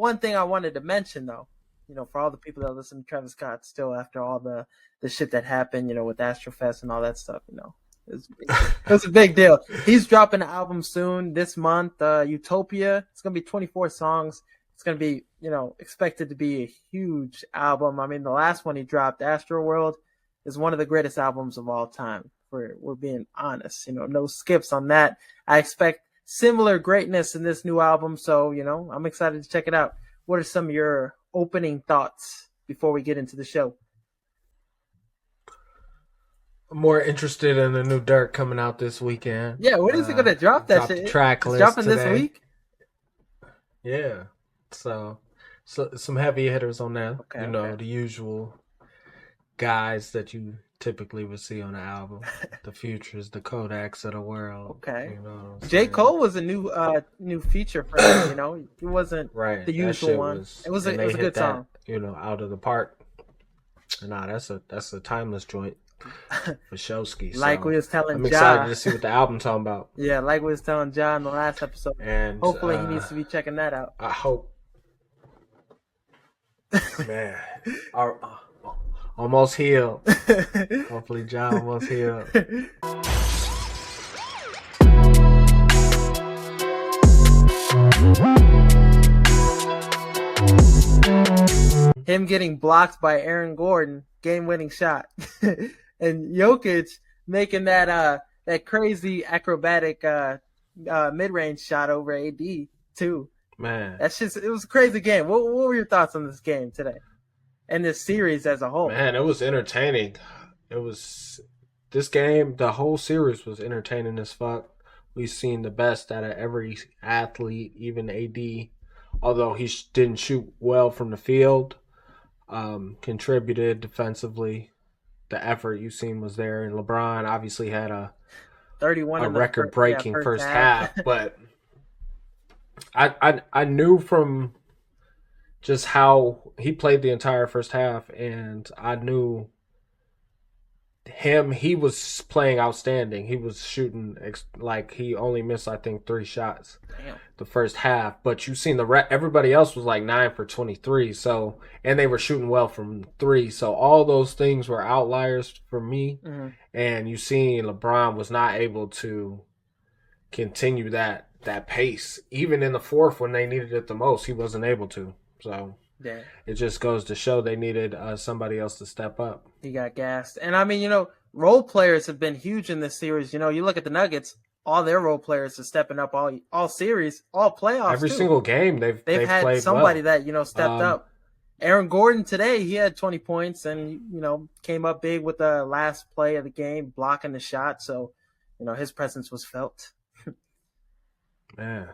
one thing I wanted to mention though, for all the people that listen to Travis Scott still after all the shit that happened, with Astrofest and all that stuff, it's a big deal. He's dropping an album soon this month, Utopia. It's gonna be 24 songs. It's gonna be, expected to be a huge album. I mean, the last one he dropped, Astro World, is one of the greatest albums of all time. We're being honest, no skips on that. I expect similar greatness in this new album, so I'm excited to check it out. What are some of your opening thoughts before we get into the show? I'm more interested in the new Dirt coming out this weekend. Yeah, when is it gonna drop? That shit. The track list dropping today. This week. Yeah, so some heavy hitters on that. Okay, the usual guys that you typically would see on the album. The Futures, the Kodaks of the world. Okay. J. Cole was a new feature for him. He wasn't the usual one. It was a good song. Out of the park. Nah, that's a timeless joint. For Showski. Like we was telling I'm excited to see what the album's talking about. Yeah, like we was telling John in the last episode. And hopefully he needs to be checking that out. I hope. Man. Almost healed. Hopefully John almost healed. Him getting blocked by Aaron Gordon, game-winning shot. And Jokic making that crazy acrobatic mid-range shot over AD too. Man, it was a crazy game. What were your thoughts on this game today and this series as a whole? Man, it was entertaining. This game, the whole series was entertaining as fuck. We've seen the best out of every athlete, even AD. Although he didn't shoot well from the field, contributed defensively. The effort you've seen was there, and LeBron obviously had a 31 a record-breaking first half. But I knew from just how he played the entire first half, and I knew he was playing outstanding. He was shooting like he only missed, I think, 3 shots. Damn. The first half. But you've seen everybody else was like 9 for 23. So, and they were shooting well from 3. So all those things were outliers for me. Mm-hmm. And you seen LeBron was not able to continue that pace. Even in the fourth when they needed it the most, he wasn't able to. So yeah. It just goes to show they needed somebody else to step up. He got gassed. And I mean, role players have been huge in this series. You look at the Nuggets, all their role players are stepping up all series, all playoffs. Every single game they've had played somebody well. that, stepped up. Aaron Gordon today, he had 20 points and, came up big with the last play of the game, blocking the shot. So, his presence was felt. Man.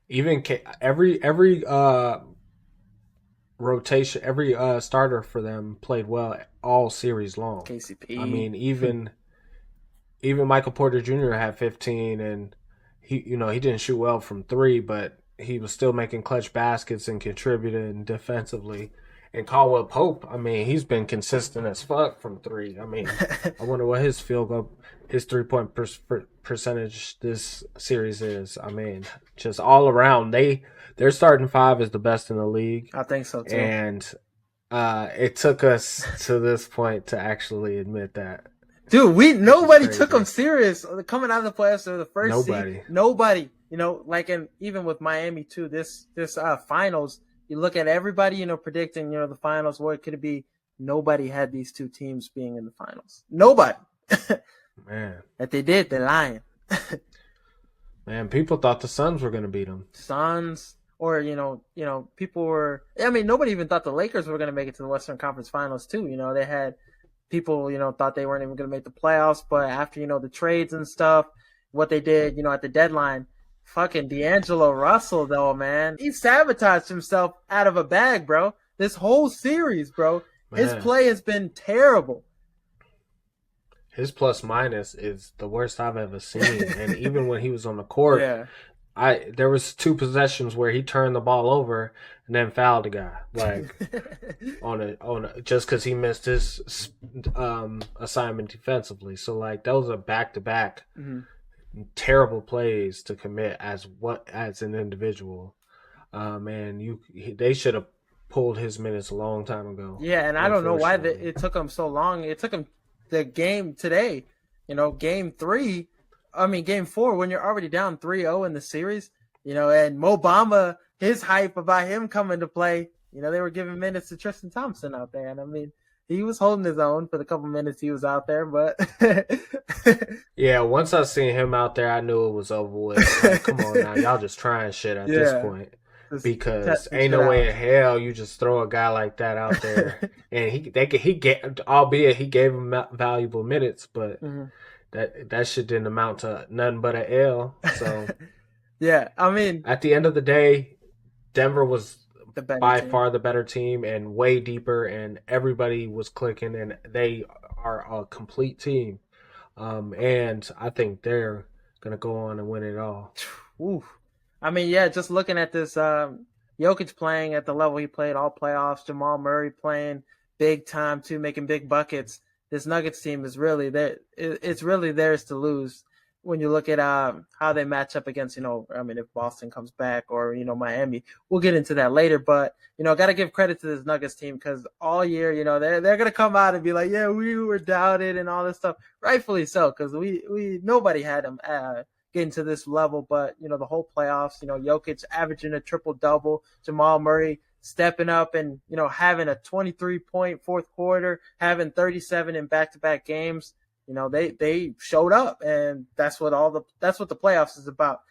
Even every rotation, every starter for them played well all series long. KCP. I mean, even Michael Porter Jr. had 15, and he didn't shoot well from 3, but he was still making clutch baskets and contributing defensively. And Caldwell Pope, I mean, he's been consistent as fuck from 3. I mean, I wonder what his 3-point percentage this series is. I mean, just all around, their starting 5 is the best in the league. I think so too. And it took us to this point to actually admit that. Dude, nobody took them serious coming out of the playoffs or the first seed. Nobody. Even with Miami too, this finals, you look at everybody, predicting, the finals, what could it be? Nobody had these two teams being in the finals. Nobody. Man. That they did, they're lying. Man, people thought the Suns were going to beat them. Suns, or, people were, nobody even thought the Lakers were going to make it to the Western Conference Finals too. They had people, thought they weren't even going to make the playoffs, but after, the trades and stuff, what they did, at the deadline, fucking D'Angelo Russell, though, man. He sabotaged himself out of a bag, bro. This whole series, bro. Man. His play has been terrible. His plus minus is the worst I've ever seen. And even when he was on the court, there was 2 possessions where he turned the ball over and then fouled the guy. Like, just because he missed his assignment defensively. So, like, those are back-to-back. Mm-hmm. Terrible plays to commit as an individual. Man, they should have pulled his minutes a long time ago. Yeah, and I don't know why Unfortunately, it took him so long. It took him the game today, game three, I mean, game four, when you're already down 3-0 in the series, and Mo Bamba, his hype about him coming to play, they were giving minutes to Tristan Thompson out there. And I mean, he was holding his own for the couple minutes he was out there, but. yeah. Once I seen him out there, I knew it was over with. Like, come on now, y'all just trying shit at this Yeah, point. just Because testing ain't shit no way out. in hell you just throw a guy like that out there, and he get, albeit he gave him valuable minutes, but Mhm. that shit didn't amount to nothing but a L. So Yeah, I mean, at the end of the day, Denver was the better by team. far the better team and way deeper, and everybody was clicking, and they are a complete team. And I think they're gonna go on and win it all. Oof. I mean, yeah, just looking at this, Jokic playing at the level he played all playoffs, Jamal Murray playing big time too, making big buckets. This Nuggets team is really there. It's really theirs to lose when you look at how they match up against, I mean, if Boston comes back or, Miami. We'll get into that later, but, got to give credit to this Nuggets team because all year, they're going to come out and be like, yeah, we were doubted and all this stuff. Rightfully so, because nobody had them getting to this level. But, the whole playoffs, Jokic averaging a triple double, Jamal Murray stepping up and, having a 23-point fourth quarter, having 37 in back-to-back games. They showed up, and that's what the playoffs is about.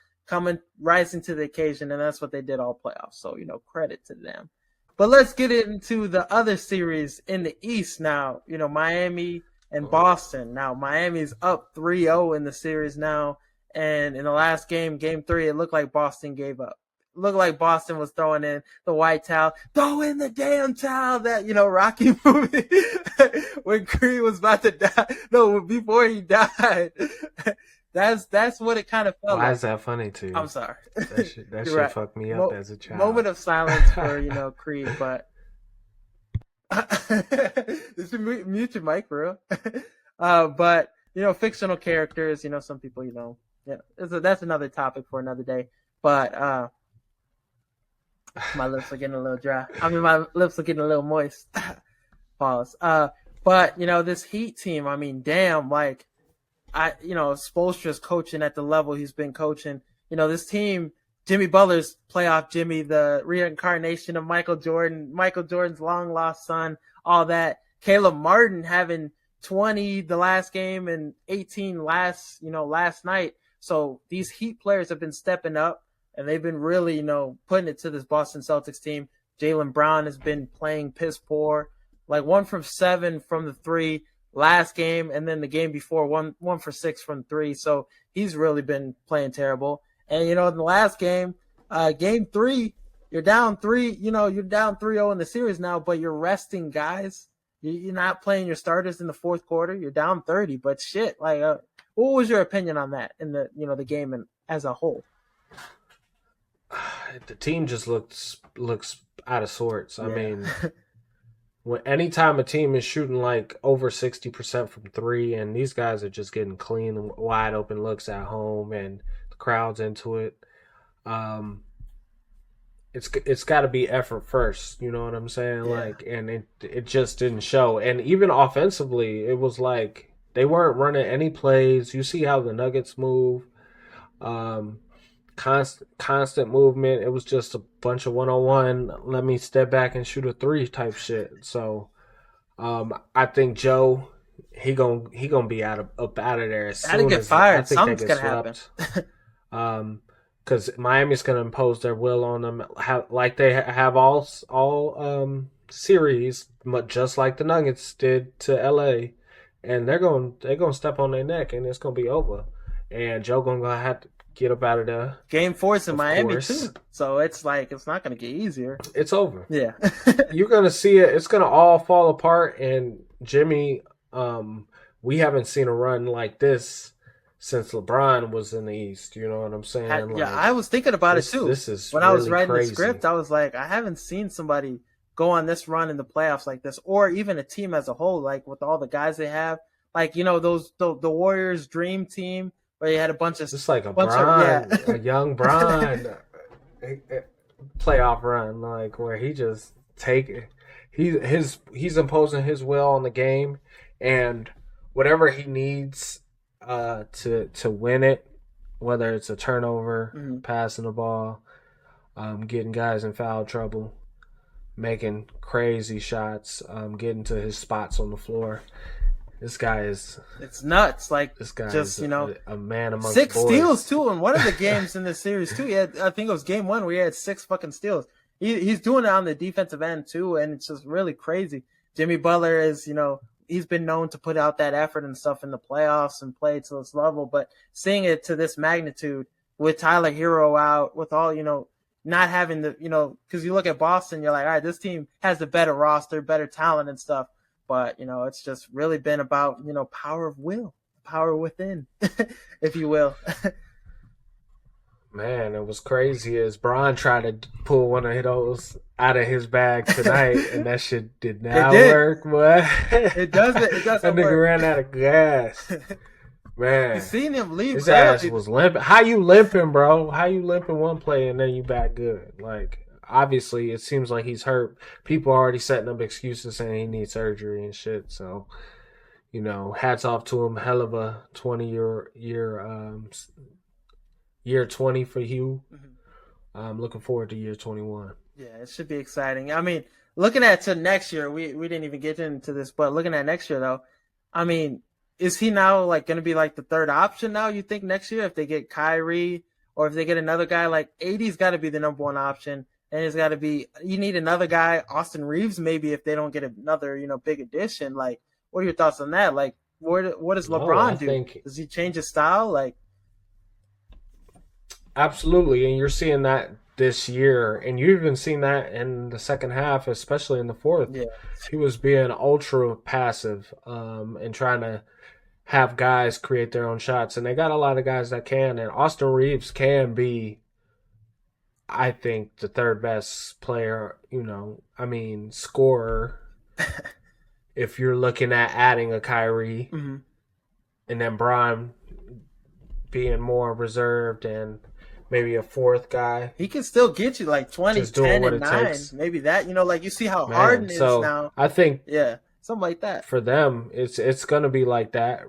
Rising to the occasion, and that's what they did all playoffs. So, credit to them. But let's get into the other series in the East now. Miami and Boston. Now, Miami's up 3-0 in the series now. And in the last game, game three, it looked like Boston gave up. It looked like Boston was throwing in the white towel. Throw in the damn towel, that, Rocky movie when Creed was about to die. No, before he died. That's what it kind of felt Why like. is that funny to I'm you? sorry. That You're shit right. fucked me up as a child. Moment of silence for, Creed, but this is mute your mic, for real. But fictional characters. Some people. Yeah, that's another topic for another day. But my lips are getting a little dry. I mean, my lips are getting a little moist. Pause. But this Heat team. I mean, damn. Like, Spoelstra's coaching at the level he's been coaching. This team. Jimmy Butler's playoff Jimmy, the reincarnation of Michael Jordan, Michael Jordan's long lost son, all that. Caleb Martin having 20 the last game and 18 last night. So these Heat players have been stepping up and they've been really, putting it to this Boston Celtics team. Jaylen Brown has been playing piss poor, like 1 from 7 from the three last game, and then the game before 1 for 6 from three. So he's really been playing terrible. And, in the last game, game three, you're down 3-0 in the series now, but you're resting guys. You're not playing your starters in the fourth quarter. You're down 30, but shit, like, what was your opinion on that in the game and as a whole? The team just looks out of sorts. I Yeah. mean, anytime a team is shooting like over 60% from three, and these guys are just getting clean, wide open looks at home, and the crowd's into it. It's got to be effort first. You know what I'm saying? Yeah. Like, and it just didn't show. And even offensively, it was like they weren't running any plays. You see how the Nuggets move. Um, constant movement. It was just a bunch of 1-on-1. Let me step back and shoot a three type shit. So, I think Joe, he gonna be up out of there as Gotta soon get as I fired. think they Something's get gonna happen. swept. Because Miami's gonna impose their will on them, like they have all series, but just like the Nuggets did to LA, and they're gonna step on their neck, and it's gonna be over. And Joe gonna have to get up out of there. Game 4's in Of Miami course, too, so it's like it's not gonna get easier. it's over. Yeah. You're gonna see it. It's gonna all fall apart. And Jimmy, we haven't seen a run like this since LeBron was in the East. You know what I'm saying? Yeah, Like, I was thinking about it too. this is When I was really writing the crazy. script, I was like, I haven't seen somebody go on this run in the playoffs like this, or even a team as a whole, like with all the guys they have. Like, those the Warriors dream team where you had a bunch of It's like bunch of a young Bron. playoff run, like where he just he's imposing his will on the game, and whatever he needs to win it, whether it's a turnover, Mm-hmm. passing the ball, getting guys in foul trouble, making crazy shots, getting to his spots on the floor. This guy is It's nuts. Like this guy just is a man amongst 6 steals boys. too in one of the games in this series too. He had, I think it was game 1 where he had 6 fucking steals. He's doing it on the defensive end too, and it's just really crazy. Jimmy Butler is, he's been known to put out that effort and stuff in the playoffs and play to this level, but seeing it to this magnitude with Tyler Hero out, with all, not having the, because you look at Boston, you're like, all right, this team has a better roster, better talent and stuff. But, it's just really been about, power of will, power within, if you will. Man, it was crazy as Bron tried to pull one of those out of his bag tonight, and that shit did not work. What? It doesn't. It doesn't. That nigga work. ran out of gas. Man, you seen him leave. His ass was limping. How you limping, bro? How you limping one play and then you back good? Like, obviously, it seems like he's hurt. People are already setting up excuses saying he needs surgery and shit. So, hats off to him. Hell of a year 20 for Hugh. Mm-hmm. I'm looking forward to year 21. Yeah, it should be exciting. I mean, looking at to next year, we didn't even get into this, but looking at next year though, I mean, is he now like going to be like the third option now? You think next year if they get Kyrie or if they get another guy, like AD's got to be the number one option, and it's got to be, you need another guy, Austin Reeves maybe if they don't get another big addition. Like, what are your thoughts on that? Like, what does LeBron do? Does he change his style? Like. Absolutely, and you're seeing that this year, and you've even seen that in the second half, especially in the fourth. Yeah. He was being ultra passive and trying to have guys create their own shots, and they got a lot of guys that can, and Austin Reeves can be, I think, the third best player, scorer, if you're looking at adding a Kyrie, mm-hmm. and then Bron being more reserved and maybe a fourth guy. He can still get you like 20, 10, and 9. Takes. Maybe that, like you see how Harden is now. I think, something like that. For them, it's going to be like that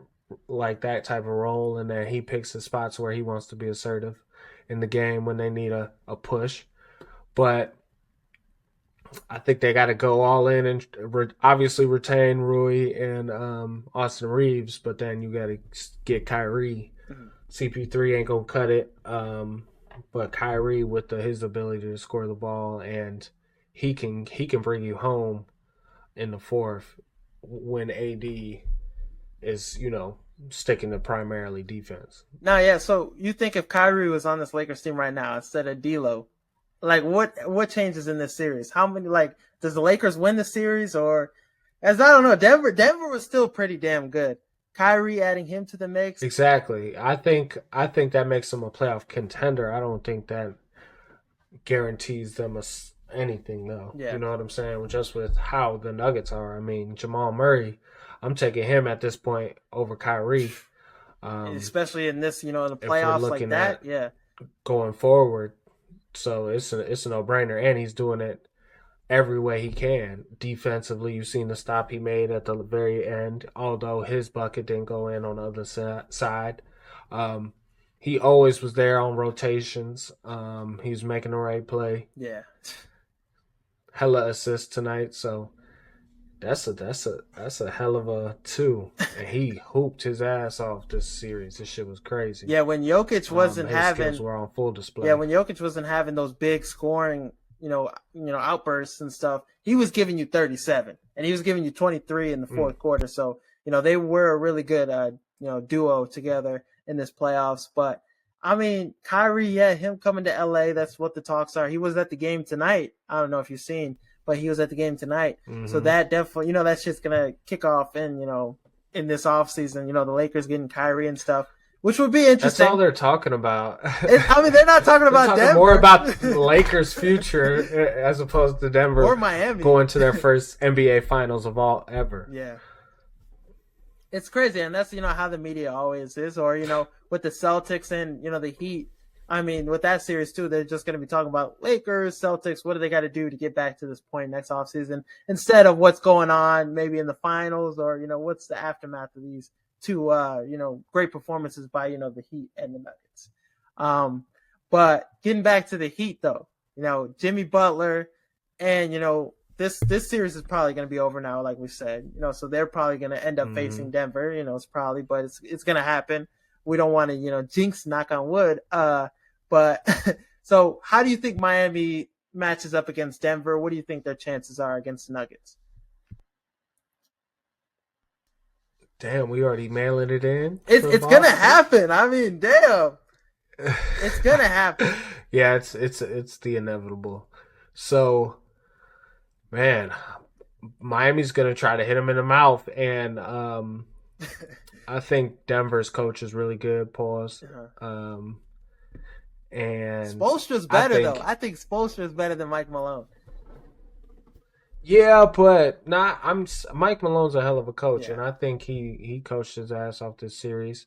type of role, and then he picks the spots where he wants to be assertive in the game when they need a push. But I think they got to go all in and obviously retain Rui and Austin Reeves, but then you got to get Kyrie. Mm-hmm. CP3 ain't gonna cut it, but Kyrie with his ability to score the ball, and he can bring you home in the fourth when AD is sticking to primarily defense. Now, yeah. So you think if Kyrie was on this Lakers team right now instead of D'Lo, like what changes in this series? How many does the Lakers win the series, or as I don't know, Denver was still pretty damn good. Kyrie adding him to the mix. Exactly. I think that makes them a playoff contender. I don't think that guarantees them anything, though. Yeah. You know what I'm saying? Just with how the Nuggets are. I mean, Jamal Murray, I'm taking him at this point over Kyrie. Especially in this, in the playoffs like that. Yeah. Going forward. So it's a no-brainer. And he's doing it every way he can. Defensively, you've seen the stop he made at the very end, although his bucket didn't go in on the other side. He always was there on rotations. He was making the right play. Yeah. Hella assists tonight, so that's a hell of a 2. And he hooped his ass off this series. This shit was crazy. Yeah, when Jokic wasn't having, skills were on full display. Yeah, when Jokic wasn't having those big scoring outbursts and stuff, he was giving you 37 and he was giving you 23 in the fourth quarter. So, they were a really good, duo together in this playoffs. But I mean, Kyrie, him coming to LA, that's what the talks are. He was at the game tonight. I don't know if you've seen, but he was at the game tonight. Mm-hmm. So that definitely, that shit's going to kick off in this offseason, the Lakers getting Kyrie and stuff. Which would be interesting. That's all they're talking about. I mean, they're not talking about Denver. More about the Lakers' future as opposed to Denver or Miami going to their first NBA Finals of all ever. Yeah, it's crazy, and that's how the media always is. Or with the Celtics and the Heat, I mean, with that series too, they're just going to be talking about Lakers, Celtics. What do they got to do to get back to this point next offseason instead of what's going on maybe in the finals or, what's the aftermath of these two, great performances by, the Heat and the Nuggets. But getting back to the Heat though, Jimmy Butler and, this series is probably going to be over now, like we said, so they're probably going to end up facing Denver, it's probably, but it's going to happen. We don't want to, jinx, knock on wood. But so how do you think Miami matches up against Denver? What do you think their chances are against the Nuggets? Damn, we already mailing it in. It's gonna happen. I mean, damn, it's gonna happen. Yeah, it's the inevitable. So, man, Miami's gonna try to hit him in the mouth, and I think Denver's coach is really good. Pause. And Spoelstra's better though. I think Spoelstra's better than Mike Malone. Yeah, but Mike Malone's a hell of a coach, and I think he coached his ass off this series.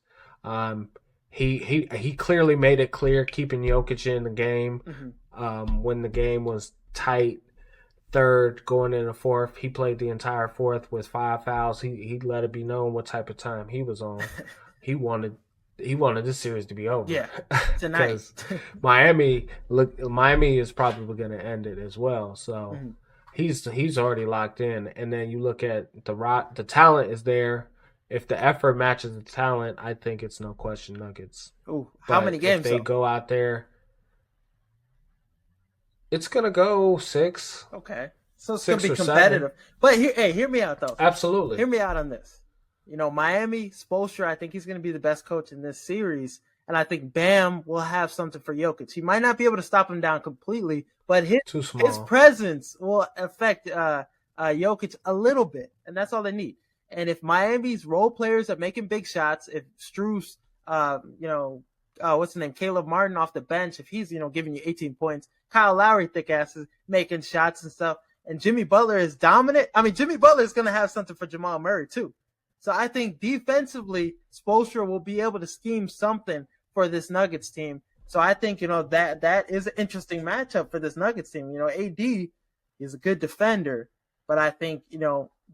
He clearly made it clear keeping Jokic in the game. When the game was tight, third going in the fourth, he played the entire fourth with 5 fouls. He let it be known what type of time he was on. He wanted this series to be over. Yeah, tonight. Miami is probably going to end it as well. So he's already locked in. And then you look at the talent is there. If the effort matches the talent, I think it's no question Nuggets. Ooh, how many games? If they go out there, it's gonna go 6. Okay, so it's gonna be competitive. 7. But hear me out though. Absolutely, hear me out on this. Miami, Spoelstra, I think he's going to be the best coach in this series. And I think Bam will have something for Jokic. He might not be able to stop him down completely, but his presence will affect Jokic a little bit. And that's all they need. And if Miami's role players are making big shots, if Strus, what's his name, Caleb Martin off the bench, if he's, giving you 18 points, Kyle Lowry, thick asses, making shots and stuff, and Jimmy Butler is dominant. I mean, Jimmy Butler is going to have something for Jamal Murray, too. So I think defensively, Spoelstra will be able to scheme something for this Nuggets team. So I think, that is an interesting matchup for this Nuggets team. AD is a good defender, but I think,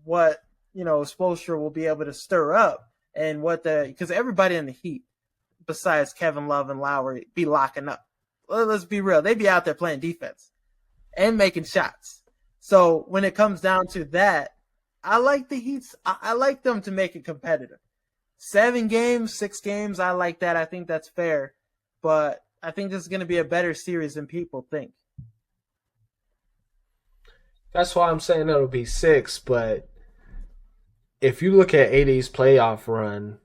what, Spoelstra will be able to stir up and because everybody in the Heat, besides Kevin Love and Lowry, be locking up. Well, let's be real. They be out there playing defense and making shots. So when it comes down to that, I like the Heat. I like them to make it competitive. 7 games, 6 games, I like that. I think that's fair. But I think this is going to be a better series than people think. That's why I'm saying it'll be 6. But if you look at AD's playoff run,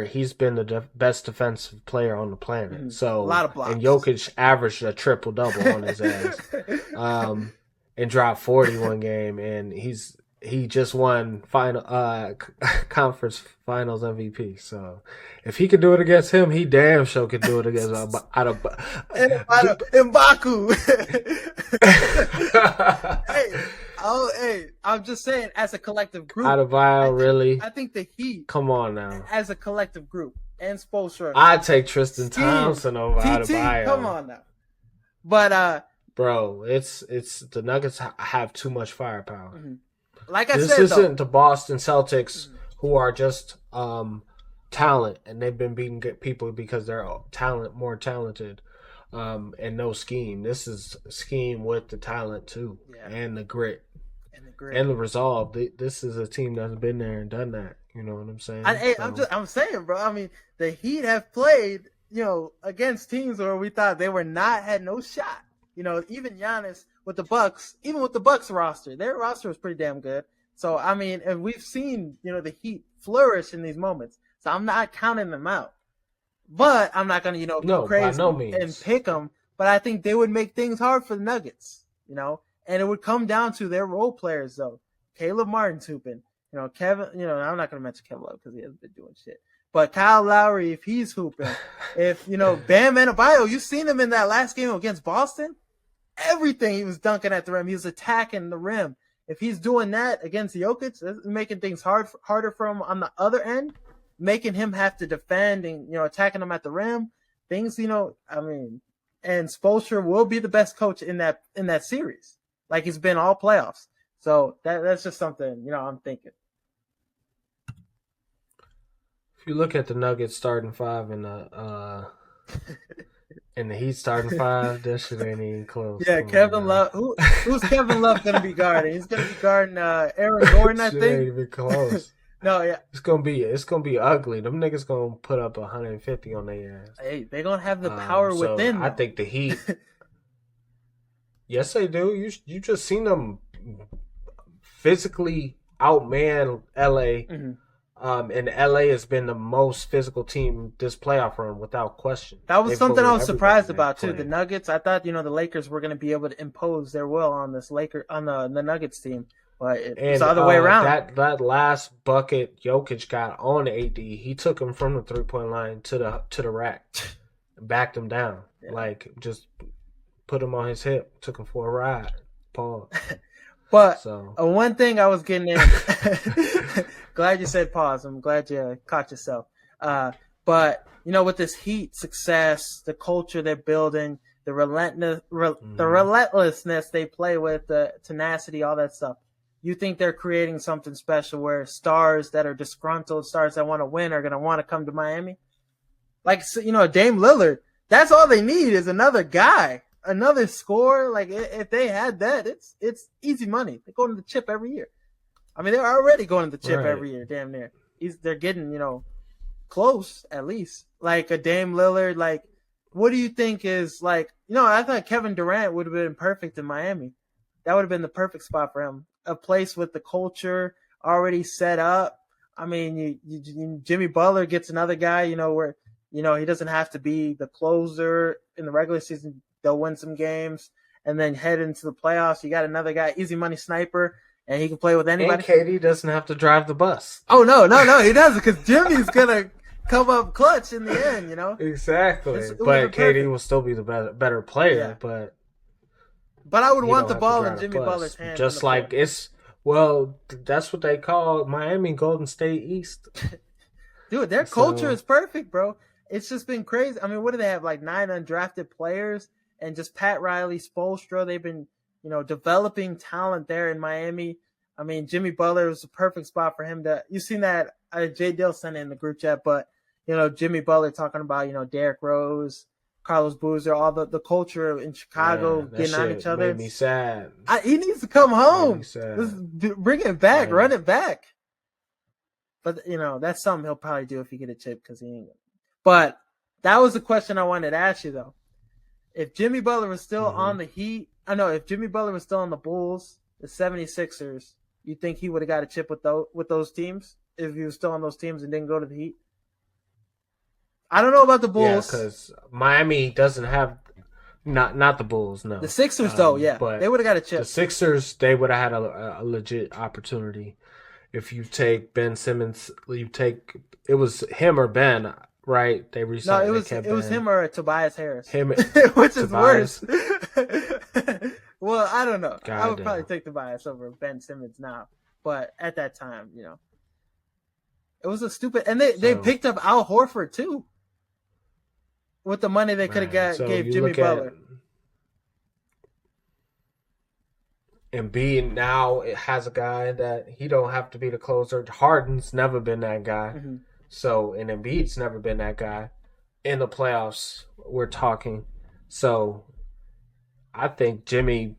he's been the best defensive player on the planet. So a lot of blocks. And Jokic averaged a triple-double on his ass. And dropped 40 one game, and he just won conference finals MVP. So if he could do it against him, he damn sure could do it against M'Baku. I'm just saying, as a collective group, really? I think the Heat. Come on now, as a collective group, and Spoelstra. I'd take Tristan Thompson over Adebayo. Come on now, but bro, it's the Nuggets have too much firepower. Like I said, this isn't the Boston Celtics who are just talent, and they've been beating people because they're more talented, and no scheme. This is scheme with the talent too, and the grit, and the resolve. This is a team that's been there and done that. You know what I'm saying? I'm saying, bro. I mean, the Heat have played, against teams where we thought they had no shot. Even Giannis with the Bucks, even with the Bucks roster, their roster was pretty damn good. So, I mean, and we've seen, the Heat flourish in these moments. So I'm not counting them out. But I'm not going to, go crazy and pick them. But I think they would make things hard for the Nuggets, and it would come down to their role players, though. Caleb Martin's hooping. Kevin, I'm not going to mention Kevin Love because he hasn't been doing shit. But Kyle Lowry, if he's hooping, if, Bam Adebayo, you've seen him in that last game against Boston. Everything he was dunking at the rim. He was attacking the rim. If he's doing that against Jokic, it's making things harder for him on the other end, making him have to defend and, attacking him at the rim. things, I mean, and Spoelstra will be the best coach in that series. Like he's been all playoffs. So that's just something, I'm thinking. If you look at the Nuggets starting five and the Heat starting five, that shit ain't even close. Yeah, Come on Kevin now. Love. Who's Kevin Love gonna be guarding? He's gonna be guarding Aaron Gordon, I Shit ain't think. even close. No, yeah. It's gonna be ugly. Them niggas gonna put up 150 on their ass. Hey, they're gonna have the power So within I them. think the Heat. Yes, they do. You just seen them physically outman LA. Mm-hmm. And LA has been the most physical team this playoff run without question. That was They've something I bullied was everybody surprised they've about too. The played. Nuggets. I thought the Lakers were gonna be able to impose their will on the Nuggets team, but it was And the other way around. that last bucket Jokic got on AD, he took him from the 3-point line to the rack, backed him down, Yeah. like just put him on his hip, took him for a ride. Pause. But So one thing I was getting in. Glad you said pause. I'm glad you caught yourself. But with this Heat success, the culture they're building, the relentlessness they play with, the tenacity, all that stuff. You think they're creating something special where stars that are disgruntled, stars that want to win, are going to want to come to Miami? Like, Dame Lillard. That's all they need is another guy, another scorer. Like, if they had that, it's easy money. They go to the chip every year. I mean, they're already going to the chip every year, damn near. They're getting, close at least. Like a Dame Lillard. Like, what do you think is like? I thought Kevin Durant would have been perfect in Miami. That would have been the perfect spot for him. A place with the culture already set up. I mean, Jimmy Butler gets another guy. Where he doesn't have to be the closer in the regular season. They'll win some games and then head into the playoffs. You got another guy, easy money sniper. And he can play with anybody. And KD doesn't have to drive the bus. Oh, no, he doesn't, because Jimmy's going to come up clutch in the end, Exactly. But KD will still be the better player. Yeah. But I would want the ball in Jimmy Butler's hands. Just like that's what they call Miami Golden State East. Dude, their culture is perfect, bro. It's just been crazy. I mean, what do they have, like 9 undrafted players? And just Pat Riley, Spoelstra, they've been developing talent there in Miami. I mean, Jimmy Butler was the perfect spot for him to. You've seen that Jay Dill sent it in the group chat, but Jimmy Butler talking about Derrick Rose, Carlos Boozer, all the culture in Chicago getting on each other. Made me sad. He needs to come home. Bring it back, run it back. But that's something he'll probably do if he get a chip because he ain't. But that was the question I wanted to ask you though. If Jimmy Butler was still on the Heat. If Jimmy Butler was still on the Bulls, the 76ers, you think he would have got a chip with those teams if he was still on those teams and didn't go to the Heat? I don't know about the Bulls. Yeah, because Miami doesn't have not the Bulls, no. The Sixers, though, yeah, but they would have got a chip. The Sixers, they would have had a legit opportunity. If you take Ben Simmons, it was him or Ben, right? They resigned. No, it was him or Tobias Harris. Which is worse. Well, I don't know. I would probably take Tobias over Ben Simmons now, but at that time, it was a stupid. And they picked up Al Horford too, with the money they could have gave Jimmy Butler. Embiid now it has a guy that he don't have to be the closer. Harden's never been that guy. Mm-hmm. So, and Embiid's never been that guy. In the playoffs, we're talking. So, I think Jimmy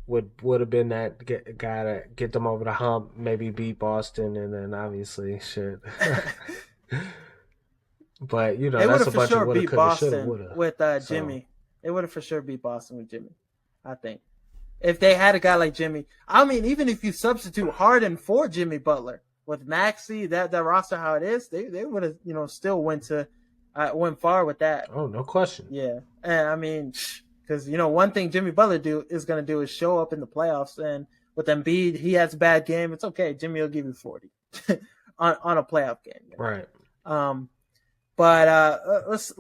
would have been that guy to get them over the hump, maybe beat Boston, and then obviously shit. But, that's a bunch of woulda, coulda, shoulda, woulda. With Jimmy. They would have for sure beat Boston with Jimmy, I think. If they had a guy like Jimmy. I mean, even if you substitute Harden for Jimmy Butler, with Maxey, that roster how it is, they would have, still went far with that. Oh, no question. Yeah. And I mean, because, one thing Jimmy Butler is going to do is show up in the playoffs. And with Embiid, he has a bad game. It's okay. Jimmy will give you 40 on a playoff game. Right. But let's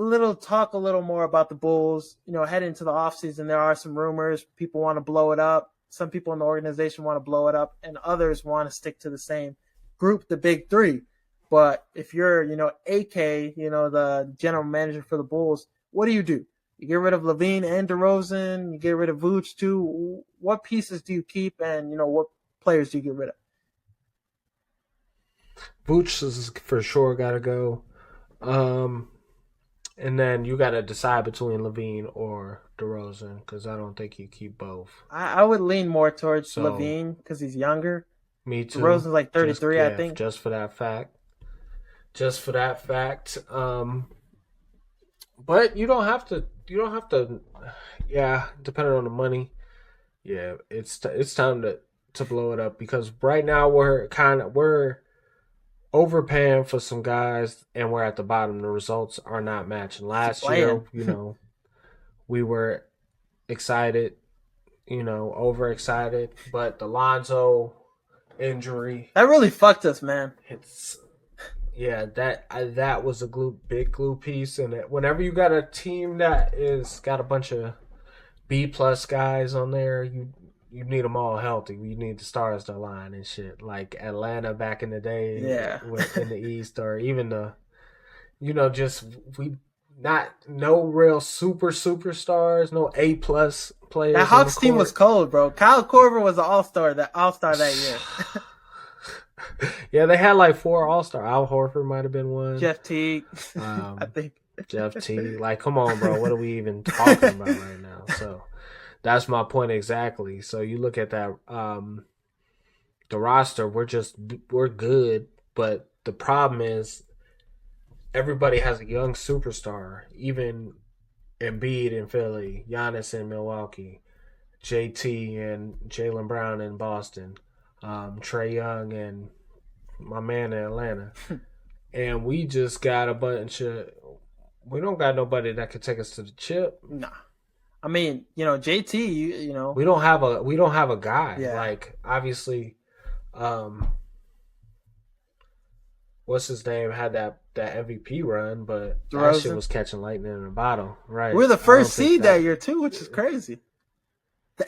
talk a little more about the Bulls. Heading into the offseason, there are some rumors. People want to blow it up. Some people in the organization want to blow it up, and others want to stick to the same group, the big three. But if you're, AK, the general manager for the Bulls, what do? You get rid of Levine and DeRozan. You get rid of Vooch too. What pieces do you keep, and what players do you get rid of? Vooch is for sure got to go. And then you got to decide between Levine or DeRozan because I don't think you keep both. I would lean more towards So Levine because he's younger. me too. DeRozan's like 33, I think. Just for that fact. Just for that fact. But you don't have to. You don't have to. Yeah, depending on the money. Yeah, it's time to blow it up because right now we're overpaying for some guys and we're at the bottom. The results are not matching. Last year, we were excited, overexcited, but the Lonzo injury that really fucked us, man. That was a big glue piece, and whenever you got a team that is got a bunch of B+ guys on there, you need them all healthy. You need the stars to align and shit, like Atlanta back in the day, in the East, or even no real superstars, no A+ players. That Hawks team was cold, bro. Kyle Korver was an all-star that year. Yeah, they had like 4 all-star. Al Horford might have been one. Jeff Teague, I think. Jeff Teague. Like, come on, bro. What are we even talking about right now? So that's my point exactly. So you look at that, the roster, we're good, but the problem is everybody has a young superstar, even Embiid in Philly, Giannis in Milwaukee, JT and Jaylen Brown in Boston, Trae Young and my man in Atlanta. And we just got a bunch of... We don't got nobody that could take us to the chip. Nah. I mean, JT, you know. We don't have a guy. Yeah. Like, obviously, what's his name had that MVP run, but that shit was catching lightning in a bottle. Right. We're the first seed that year too, which is crazy.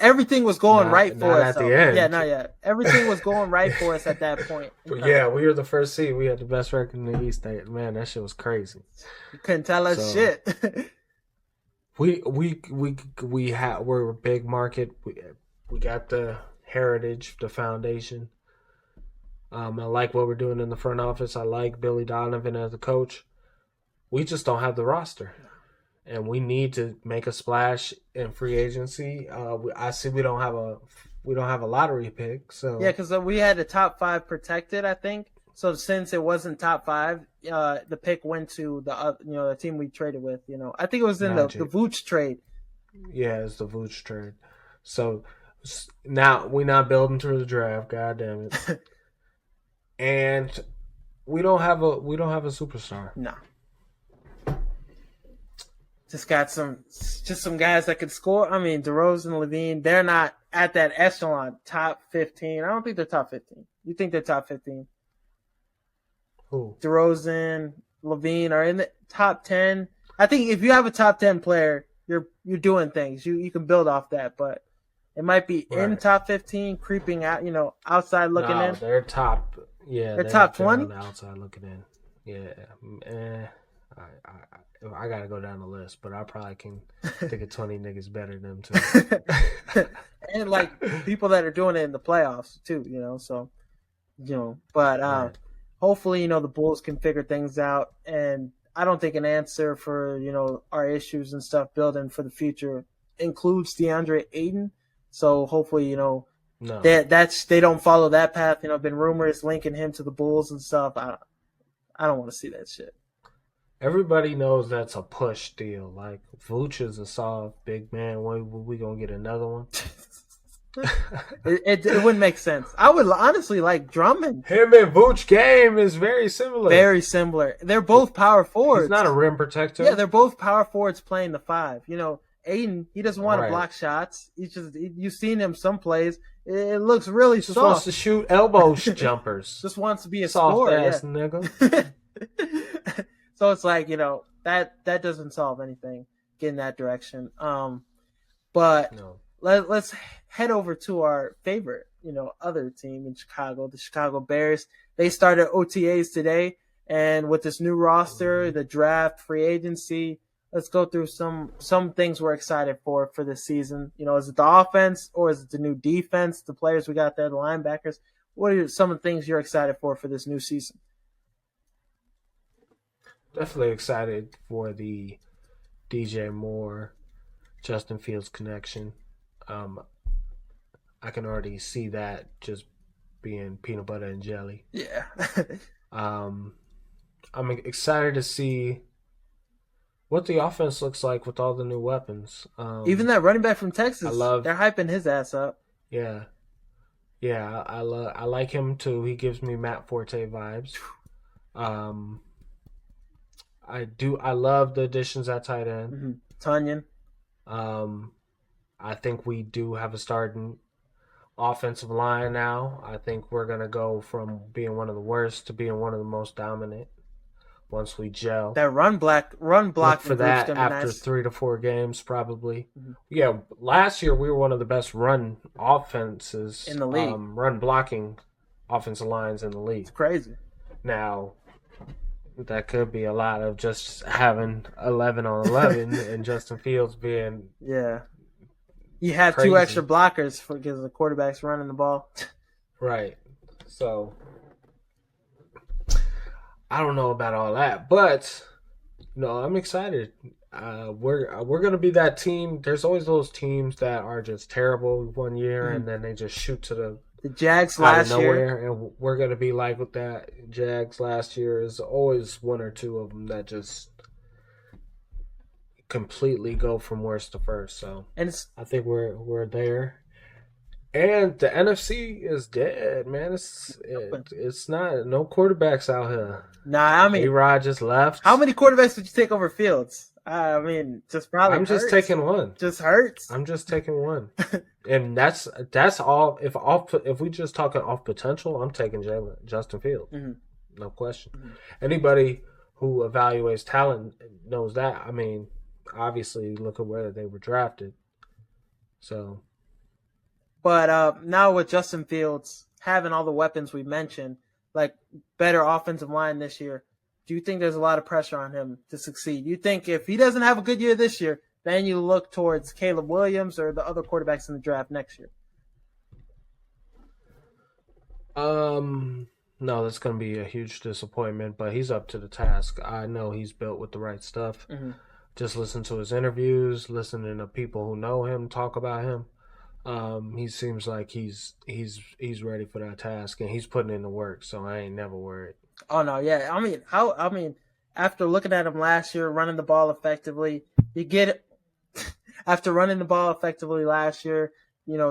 Everything was going right for us. At the end. Yeah, not yet. Everything was going right for us at that point. But yeah, we were the first seed. We had the best record in the East. Man, that shit was crazy. You couldn't tell us shit. We're a big market. We got the heritage, the foundation. I like what we're doing in the front office. I like Billy Donovan as a coach. We just don't have the roster. And we need to make a splash in free agency. I see we don't have a lottery pick. So yeah, because we had the top 5 protected, I think. So since it wasn't top 5, the pick went to the team we traded with. I think it was in the Vooch trade. Yeah, it's the Vooch trade. So now we're not building through the draft. God damn it. And we don't have a superstar. No. Just got some guys that could score. I mean, DeRozan, Levine, they're not at that echelon, top 15. I don't think they're top 15. You think they're top 15? Who? DeRozan, Levine are in the top 10. I think if you have a top 10 player, you're doing things. You can build off that, but it might be in top 15, creeping out, outside looking in. They're top. Yeah, they're top 20. On the outside looking in. Yeah. I gotta go down the list, but I probably can think of 20 niggas better than them too. And like people that are doing it in the playoffs too, so but right. Hopefully, the Bulls can figure things out, and I don't think an answer for, our issues and stuff building for the future includes DeAndre Ayton. So hopefully, no. they don't follow that path. Been rumors linking him to the Bulls and stuff. I don't want to see that shit. Everybody knows that's a push deal. Like, Vooch is a soft big man. When we gonna get another one? it wouldn't make sense. I would honestly like Drummond. Him and Vooch game is very similar. Very similar. They're both power forwards. He's not a rim protector. Yeah, they're both power forwards playing the 5. Aiden, he doesn't want to block shots. You've seen him some plays. It looks really soft. Just wants to shoot elbow jumpers. Just wants to be a soft scorer. Ass nigga. So it's like, that doesn't solve anything. Get in that direction. But no. Let's head over to our favorite, other team in Chicago, the Chicago Bears. They started OTAs today, and with this new roster, the draft, free agency, let's go through some things we're excited for this season. Is it the offense or is it the new defense, the players we got there, the linebackers? What are some of the things you're excited for this new season? Definitely excited for the DJ Moore, Justin Fields connection. I can already see that just being peanut butter and jelly. Yeah. I'm excited to see what the offense looks like with all the new weapons. Even that running back from Texas, they're hyping his ass up. Yeah. Yeah, I like him too. He gives me Matt Forte vibes. I love the additions at tight end. Mm-hmm. Tunyon. I think we do have a starting offensive line now. I think we're gonna go from being one of the worst to being one of the most dominant once we gel. That run block for that after nice. 3 to 4 games probably. Mm-hmm. Yeah, last year we were one of the best run offenses in the league. Run blocking offensive lines in the league. It's crazy. Now that could be a lot of just having 11 on 11 and Justin Fields being you have crazy. 2 extra blockers because the quarterback's running the ball. Right. So I don't know about all that, but I'm excited. We're gonna be that team. There's always those teams that are just terrible one year and then they just shoot to the Jags last year, and we're gonna be like with that. Jags last year is always 1 or 2 of them that just completely go from worst to first. So I think we're there. And the NFC is dead, man. It's not no quarterbacks out here. Nah, I mean A-Rod just left. How many quarterbacks would you take over Fields? I mean, just probably. I'm just taking one. Just Hurts. I'm just taking one, and that's all. If we just talking off potential, I'm taking Justin Fields, no question. Mm-hmm. Anybody who evaluates talent knows that. I mean, obviously, look at where they were drafted. So, but now with Justin Fields having all the weapons we mentioned, like better offensive line this year. Do you think there's a lot of pressure on him to succeed? You think if he doesn't have a good year this year, then you look towards Caleb Williams or the other quarterbacks in the draft next year? No, that's going to be a huge disappointment, but he's up to the task. I know he's built with the right stuff. Mm-hmm. Just listen to his interviews, listening to people who know him talk about him. He seems like he's ready for that task, and he's putting in the work, so I ain't never worried. Oh no, yeah. I mean, after looking at him last year, running the ball effectively, after running the ball effectively last year,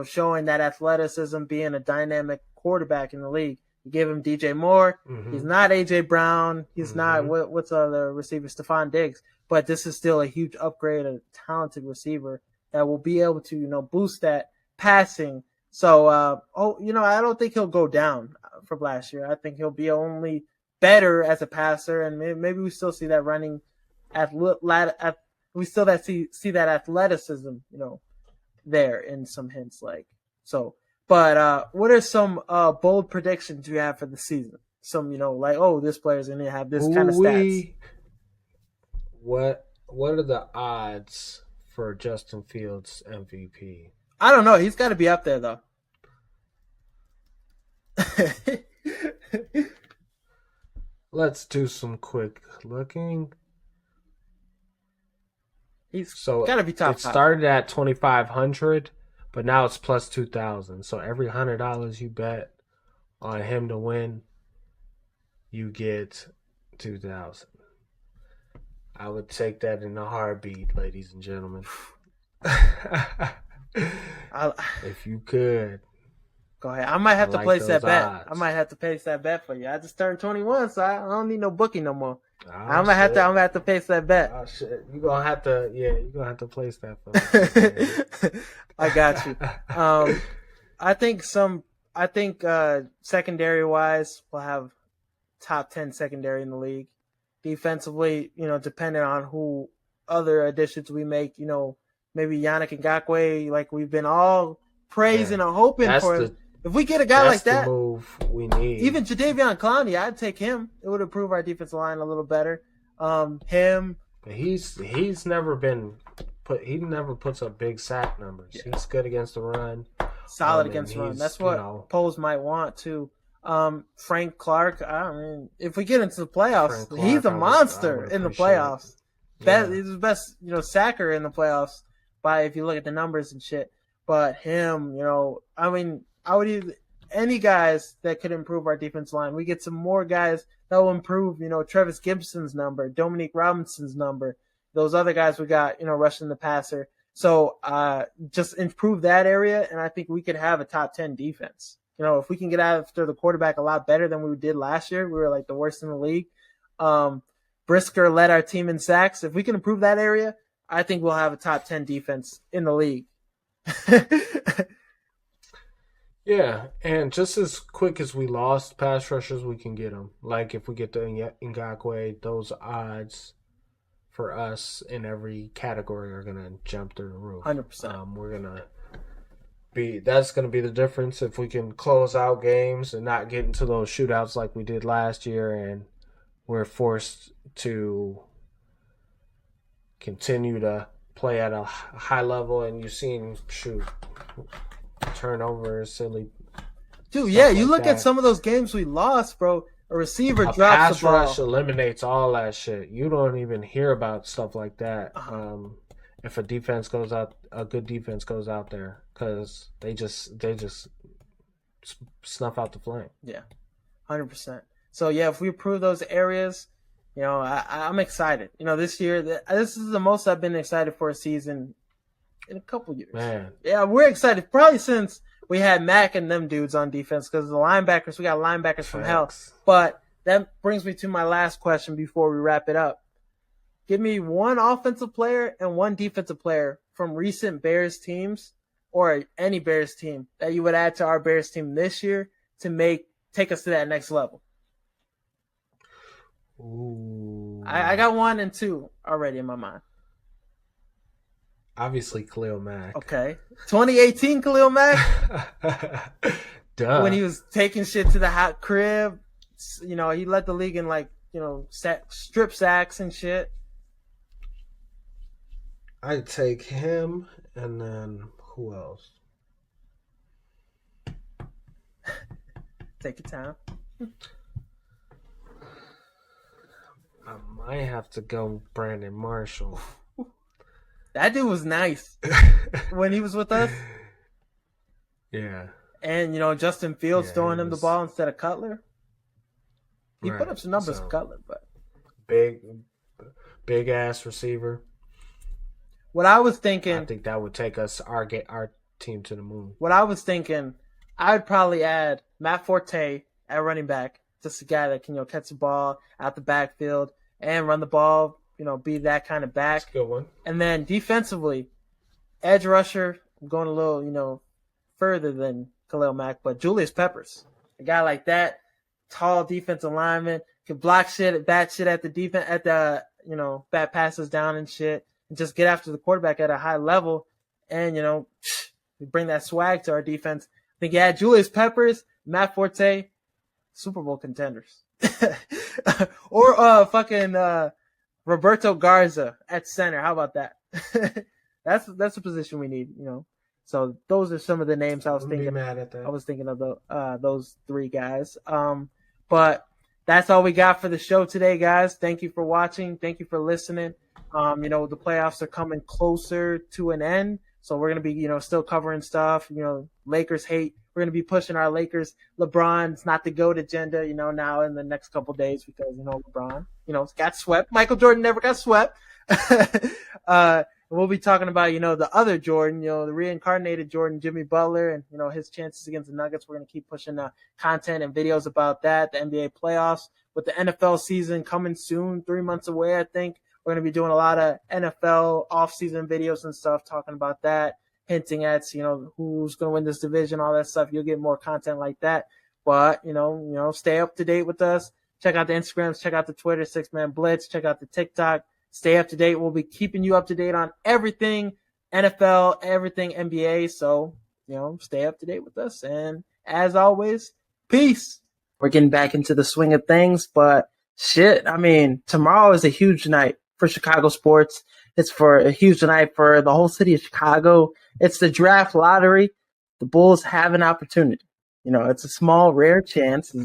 showing that athleticism, being a dynamic quarterback in the league. You give him DJ Moore. Mm-hmm. He's not AJ Brown. He's not what's the receiver, Stephon Diggs. But this is still a huge upgrade, a talented receiver that will be able to, boost that passing. So, I don't think he'll go down from last year. I think he'll be only better as a passer, and maybe we still see that running we still see that athleticism, there in some hints like so. But what are some bold predictions you have for the season? Some, this player's gonna have this kind of stats. What are the odds for Justin Fields MVP? I don't know. He's got to be up there though. Let's do some quick looking. He's got to be top. It started at 2,500, but now it's plus 2,000. So every $100 you bet on him to win, you get 2,000. I would take that in a heartbeat, ladies and gentlemen. If you could. Go ahead. I might have to place that bet. I might have to place that bet for you. I just turned 21, so I don't need no bookie no more. I'm gonna have to place that bet. Oh shit! You're gonna have to place that for me. I got you. I think secondary wise, we'll have top 10 secondary in the league. Defensively, depending on who other additions we make, maybe Yannick Ngakoue, like we've been all praising or hoping for him. If we get a guy like that, the move we need. Even Jadeveon Clowney, I'd take him. It would improve our defensive line a little better. Him, But he's never been he never puts up big sack numbers. Yeah. He's good against the run. Solid against the run. That's what Poles might want too. Frank Clark, I mean, if we get into the playoffs, Clark, he's a monster in the playoffs. Yeah. He's the best, sacker in the playoffs if you look at the numbers and shit. But him, I mean, I would use any guys that could improve our defense line. We get some more guys that will improve, Travis Gibson's number, Dominique Robinson's number, those other guys we got, rushing the passer. So just improve that area, and I think we could have a top 10 defense. If we can get after the quarterback a lot better than we did last year, we were like the worst in the league. Brisker led our team in sacks. If we can improve that area, I think we'll have a top 10 defense in the league. Yeah, and just as quick as we lost pass rushers, we can get them. Like if we get the Ngakoue, those odds for us in every category are going to jump through the roof. 100%. We're going to that's going to be the difference if we can close out games and not get into those shootouts like we did last year, and we're forced to continue to play at a high level, and you've seen turnovers, silly. Dude, yeah, you look at some of those games we lost, bro. A receiver drops the ball. Pass rush eliminates all that shit. You don't even hear about stuff like that. If a good defense goes out there, because they just snuff out the flame. Yeah, 100%. So yeah, if we improve those areas, I'm excited. This year, this is the most I've been excited for a season in a couple years. Man, yeah, we're excited probably since we had Mac and them dudes on defense, because the linebackers, we got linebackers from hell. But that brings me to my last question before we wrap it up. Give me one offensive player and one defensive player from recent Bears teams or any Bears team that you would add to our Bears team this year to take us to that next level. Ooh. I got 1 and 2 already in my mind. Obviously, Khalil Mack. Okay. 2018 Khalil Mack. Duh. When he was taking shit to the hot crib, he led the league in strip sacks and shit. I'd take him, and then who else? Take your time. I might have to go Brandon Marshall. That dude was nice when he was with us. Yeah. And, Justin Fields throwing him the ball instead of Cutler. He put up some numbers for Cutler, but big ass receiver. What I was thinking, I think that would take us our team to the moon. What I was thinking, I'd probably add Matt Forte at running back, just a guy that can catch the ball out the backfield and run the ball. Be that kind of back. That's a good one. And then defensively, edge rusher. I'm going a little further than Khalil Mack, but Julius Peppers, a guy like that, tall defensive lineman, can block shit, bat shit at the defense, at the bat passes down and shit, and just get after the quarterback at a high level, and we bring that swag to our defense. I think Julius Peppers, Matt Forte, Super Bowl contenders, or Roberto Garza at center. How about that? That's a position we need. So those are some of the names I was thinking. Be mad at that. I was thinking of those 3 guys. But that's all we got for the show today, guys. Thank you for watching. Thank you for listening. The playoffs are coming closer to an end, so we're gonna be, still covering stuff. Lakers hate. We're gonna be pushing our Lakers. LeBron's not the GOAT agenda, now in the next couple of days because LeBron, got swept. Michael Jordan never got swept. We'll be talking about, the other Jordan, the reincarnated Jordan, Jimmy Butler, and, his chances against the Nuggets. We're going to keep pushing content and videos about that, the NBA playoffs, with the NFL season coming soon, 3 months away, I think. We're going to be doing a lot of NFL off-season videos and stuff, talking about that, hinting at, who's going to win this division, all that stuff. You'll get more content like that. But, stay up to date with us. Check out the Instagrams, check out the Twitter, 6Man Blitz, check out the TikTok. Stay up to date. We'll be keeping you up to date on everything NFL, everything NBA. So, stay up to date with us. And as always, peace. We're getting back into the swing of things, but shit, tomorrow is a huge night. for Chicago sports. It's for a huge night for the whole city of Chicago. It's the draft lottery. The Bulls have an opportunity. It's a small, rare chance.